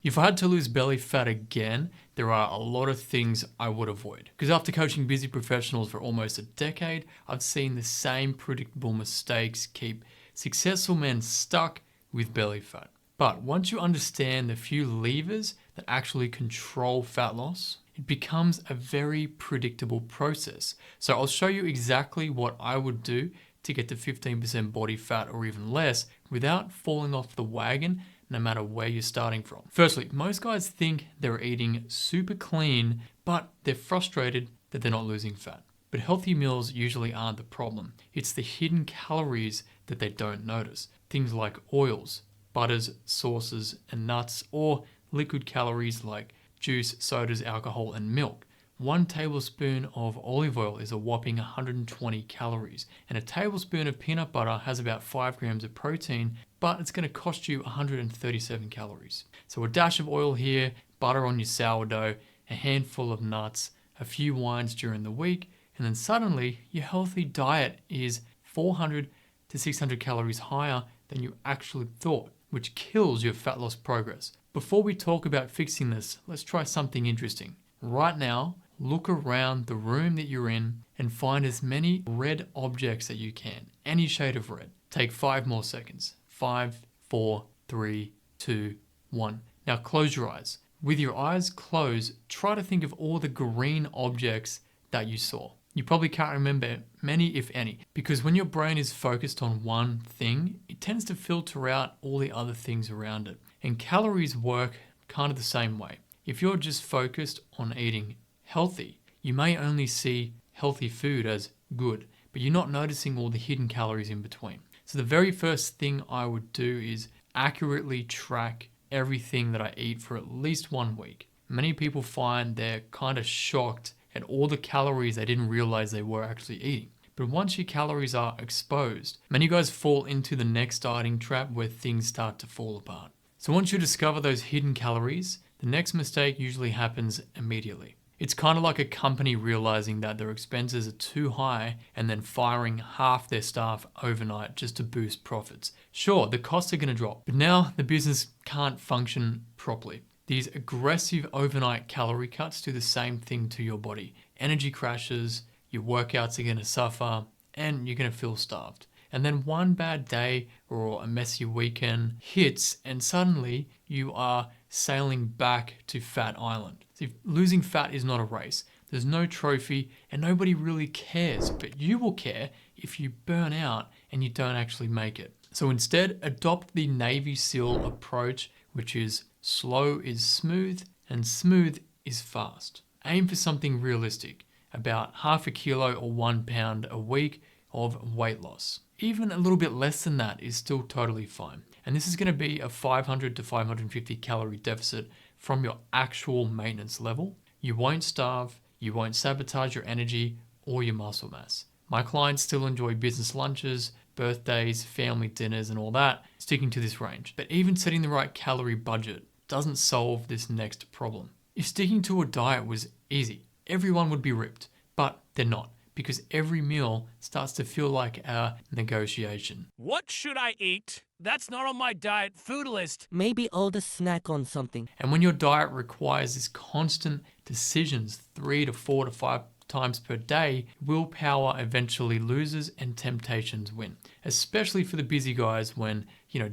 If I had to lose belly fat again, there are a lot of things I would avoid. Because after coaching busy professionals for almost a decade, I've seen the same predictable mistakes keep successful men stuck with belly fat. But once you understand the few levers that actually control fat loss, it becomes a very predictable process. So I'll show you exactly what I would do to get to 15% body fat or even less without falling off the wagon, no matter where you're starting from. Firstly, most guys think they're eating super clean, but they're frustrated that they're not losing fat. But healthy meals usually aren't the problem. It's the hidden calories that they don't notice. Things like oils, butters, sauces, and nuts, or liquid calories like juice, sodas, alcohol, and milk. 1 tablespoon of olive oil is a whopping 120 calories, and a tablespoon of peanut butter has about 5 grams of protein, but it's going to cost you 137 calories. So a dash of oil here, butter on your sourdough, a handful of nuts, a few wines during the week, and then suddenly your healthy diet is 400 to 600 calories higher than you actually thought, which kills your fat loss progress. Before we talk about fixing this, let's try something interesting. Right now, look around the room that you're in and find as many red objects that you can, any shade of red. Take 5 more seconds. 5, 4, 3, 2, 1. Now close your eyes. With your eyes closed, try to think of all the green objects that you saw. You probably can't remember many, if any, because when your brain is focused on one thing, it tends to filter out all the other things around it. And calories work kind of the same way. If you're just focused on eating healthy, you may only see healthy food as good, but you're not noticing all the hidden calories in between. So the very first thing I would do is accurately track everything that I eat for at least 1 week. Many people find they're kind of shocked at all the calories they didn't realize they were actually eating. But once your calories are exposed, many guys fall into the next dieting trap where things start to fall apart. So once you discover those hidden calories, the next mistake usually happens immediately. It's kind of like a company realizing that their expenses are too high and then firing half their staff overnight just to boost profits. Sure, the costs are going to drop, but now the business can't function properly. These aggressive overnight calorie cuts do the same thing to your body. Energy crashes, your workouts are going to suffer, and you're going to feel starved. And then one bad day or a messy weekend hits and suddenly you are sailing back to Fat Island. So losing fat is not a race. There's no trophy and nobody really cares, but you will care if you burn out and you don't actually make it. So instead, adopt the Navy SEAL approach, which is slow is smooth and smooth is fast. Aim for something realistic, about half a kilo or 1 pound a week of weight loss. Even a little bit less than that is still totally fine. And this is going to be a 500 to 550 calorie deficit from your actual maintenance level. You won't starve, you won't sabotage your energy or your muscle mass. My clients still enjoy business lunches, birthdays, family dinners, and all that, sticking to this range. But even setting the right calorie budget doesn't solve this next problem. If sticking to a diet was easy, everyone would be ripped, but they're not, because every meal starts to feel like a negotiation. What should I eat? That's not on my diet food list. Maybe I'll just snack on something. And when your diet requires this constant decisions 3 to 4 to 5 times per day, willpower eventually loses and temptations win. Especially for the busy guys when,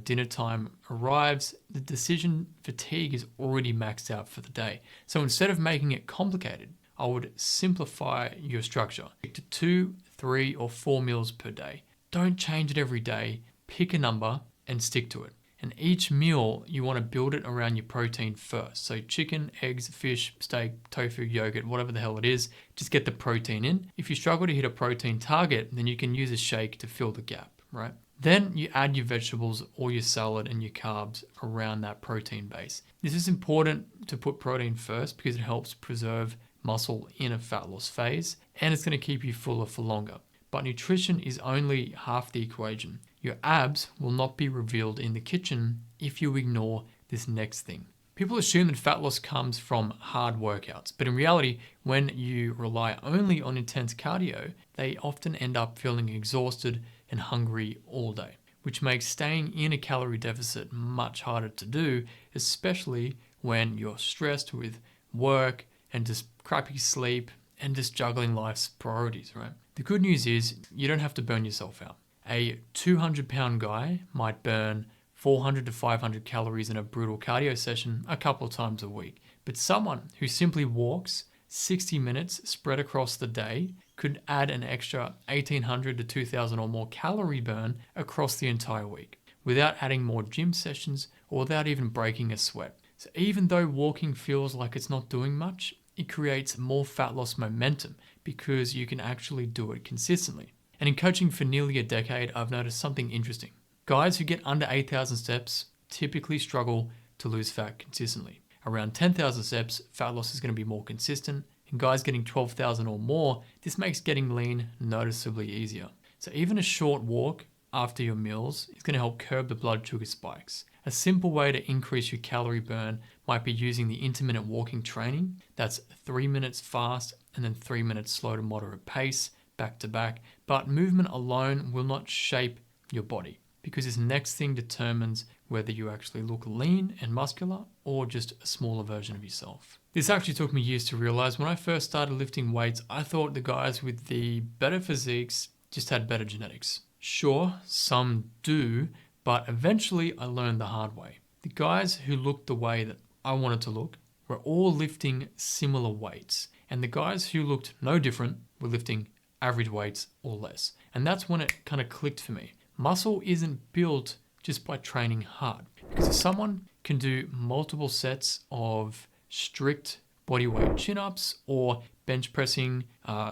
dinner time arrives, the decision fatigue is already maxed out for the day. So instead of making it complicated, I would simplify your structure. Stick to 2, 3, or 4 meals per day. Don't change it every day. Pick a number and stick to it. And each meal, you want to build it around your protein first. So chicken, eggs, fish, steak, tofu, yogurt, whatever the hell it is, just get the protein in. If you struggle to hit a protein target, then you can use a shake to fill the gap, right? Then you add your vegetables or your salad and your carbs around that protein base. This is important to put protein first because it helps preserve muscle in a fat loss phase, and it's going to keep you fuller for longer. But nutrition is only half the equation. Your abs will not be revealed in the kitchen if you ignore this next thing. People assume that fat loss comes from hard workouts, but in reality, when you rely only on intense cardio, they often end up feeling exhausted and hungry all day, which makes staying in a calorie deficit much harder to do, especially when you're stressed with work and just crappy sleep and just juggling life's priorities, right? The good news is you don't have to burn yourself out. A 200-pound guy might burn 400 to 500 calories in a brutal cardio session a couple of times a week. But someone who simply walks 60 minutes spread across the day could add an extra 1,800 to 2,000 or more calorie burn across the entire week without adding more gym sessions or without even breaking a sweat. So even though walking feels like it's not doing much, it creates more fat loss momentum because you can actually do it consistently. And in coaching for nearly a decade, I've noticed something interesting. Guys who get under 8,000 steps typically struggle to lose fat consistently. Around 10,000 steps, fat loss is going to be more consistent. And guys getting 12,000 or more, this makes getting lean noticeably easier. So even a short walk after your meals is going to help curb the blood sugar spikes. A simple way to increase your calorie burn might be using the intermittent walking training. That's 3 minutes fast and then 3 minutes slow to moderate pace, back to back. But movement alone will not shape your body because this next thing determines whether you actually look lean and muscular or just a smaller version of yourself. This actually took me years to realize. When I first started lifting weights, I thought the guys with the better physiques just had better genetics. Sure, some do, but eventually I learned the hard way. The guys who looked the way that I wanted to look were all lifting similar weights, and the guys who looked no different were lifting average weights or less. And that's when it kind of clicked for me. Muscle isn't built just by training hard. Because if someone can do multiple sets of strict bodyweight chin-ups or bench pressing,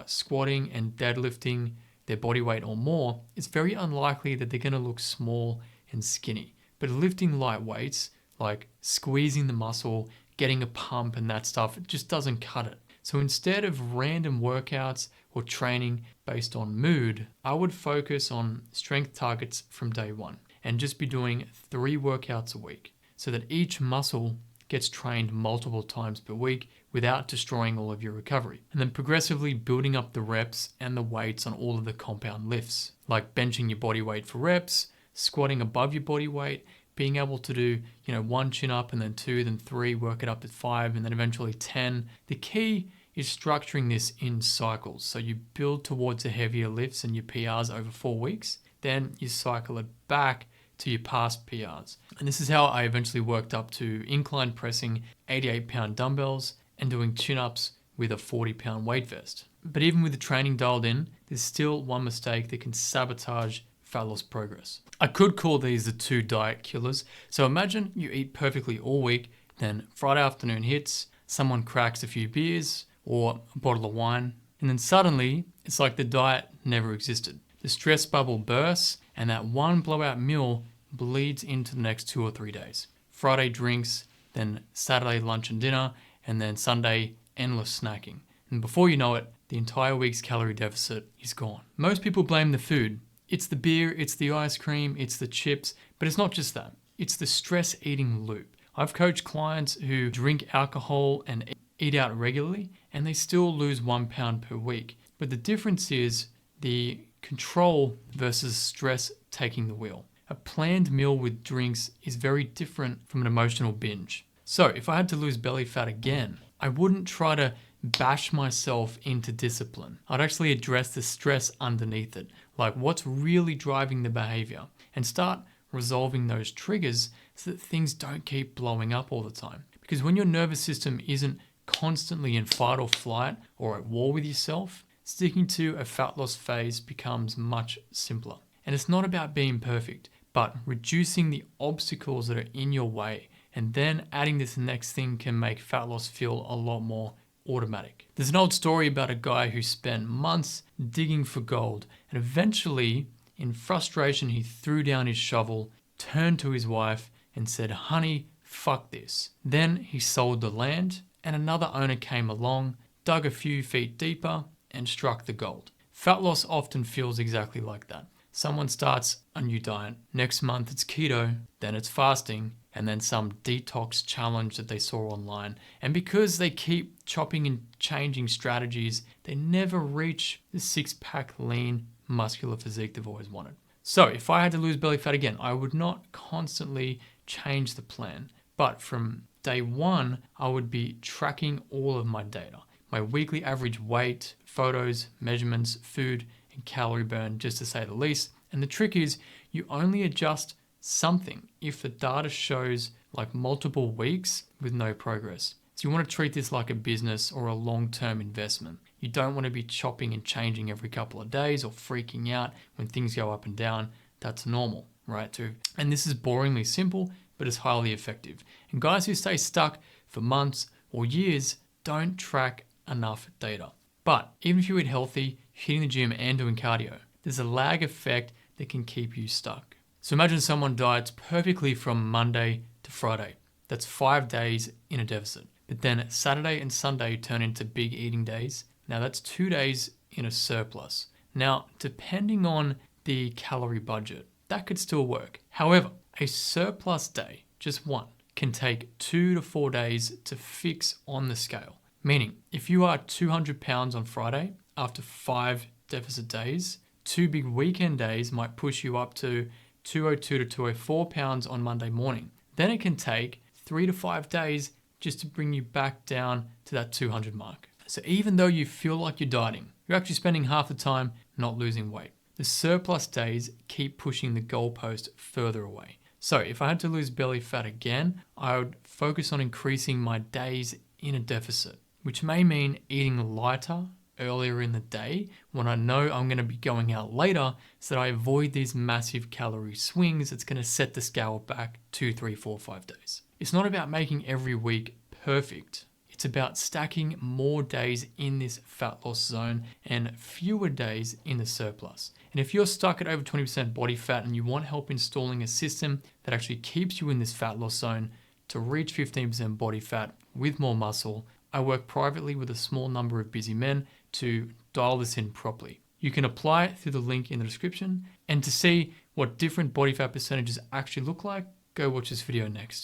squatting and deadlifting their body weight or more, it's very unlikely that they're going to look small and skinny. But lifting light weights, like squeezing the muscle, getting a pump and that stuff, it just doesn't cut it. So instead of random workouts or training based on mood, I would focus on strength targets from day one and just be doing 3 workouts a week so that each muscle gets trained multiple times per week without destroying all of your recovery. And then progressively building up the reps and the weights on all of the compound lifts, like benching your body weight for reps, squatting above your body weight, being able to do, 1 chin up and then 2, then 3, work it up to 5, and then eventually 10. The key is structuring this in cycles. So you build towards the heavier lifts and your PRs over 4 weeks, then you cycle it back to your past PRs. And this is how I eventually worked up to incline pressing 88-pound dumbbells and doing chin-ups with a 40-pound weight vest. But even with the training dialed in, there's still one mistake that can sabotage fat loss progress. I could call these the 2 diet killers. So imagine you eat perfectly all week, then Friday afternoon hits, someone cracks a few beers or a bottle of wine, and then suddenly it's like the diet never existed. The stress bubble bursts and that one blowout meal bleeds into the next 2 or 3 days. Friday drinks, then Saturday lunch and dinner, and then Sunday endless snacking. And before you know it, the entire week's calorie deficit is gone. Most people blame the food. It's the beer, it's the ice cream, it's the chips, but it's not just that. It's the stress eating loop. I've coached clients who drink alcohol and eat out regularly, and they still lose 1 pound per week. But the difference is the control versus stress taking the wheel. A planned meal with drinks is very different from an emotional binge. So if I had to lose belly fat again, I wouldn't try to bash myself into discipline. I'd actually address the stress underneath it, like what's really driving the behavior, and start resolving those triggers so that things don't keep blowing up all the time. Because when your nervous system isn't constantly in fight or flight or at war with yourself, sticking to a fat loss phase becomes much simpler. And it's not about being perfect, but reducing the obstacles that are in your way, and then adding this next thing can make fat loss feel a lot more automatic. There's an old story about a guy who spent months digging for gold, and eventually, in frustration, he threw down his shovel, turned to his wife, and said, "Honey, fuck this." Then he sold the land, and another owner came along, dug a few feet deeper, and struck the gold. Fat loss often feels exactly like that. Someone starts a new diet. Next month it's keto, then it's fasting, and then some detox challenge that they saw online. And because they keep chopping and changing strategies, they never reach the 6-pack lean muscular physique they've always wanted. So if I had to lose belly fat again, I would not constantly change the plan. But from day one, I would be tracking all of my data. My weekly average weight, photos, measurements, food, and calorie burn, just to say the least. And the trick is you only adjust something if the data shows like multiple weeks with no progress. So you want to treat this like a business or a long-term investment. You don't want to be chopping and changing every couple of days or freaking out when things go up and down. That's normal, right? Too. And this is boringly simple, but it's highly effective. And guys who stay stuck for months or years don't track enough data. But even if you eat healthy, hitting the gym and doing cardio, there's a lag effect that can keep you stuck. So imagine someone diets perfectly from Monday to Friday. That's 5 days in a deficit. But then Saturday and Sunday turn into big eating days. Now that's 2 days in a surplus. Now, depending on the calorie budget, that could still work. However, a surplus day, just one, can take 2 to 4 days to fix on the scale. Meaning, if you are 200 pounds on Friday, after 5 deficit days, 2 big weekend days might push you up to 202 to 204 pounds on Monday morning. Then it can take 3 to 5 days just to bring you back down to that 200 mark. So even though you feel like you're dieting, you're actually spending half the time not losing weight. The surplus days keep pushing the goalpost further away. So if I had to lose belly fat again, I would focus on increasing my days in a deficit, which may mean eating lighter earlier in the day when I know I'm going to be going out later, so that I avoid these massive calorie swings that's going to set the scale back 2, 3, 4, 5 days. It's not about making every week perfect. It's about stacking more days in this fat loss zone and fewer days in the surplus. And if you're stuck at over 20% body fat and you want help installing a system that actually keeps you in this fat loss zone to reach 15% body fat with more muscle, I work privately with a small number of busy men to dial this in properly. You can apply it through the link in the description, and to see what different body fat percentages actually look like, go watch this video next.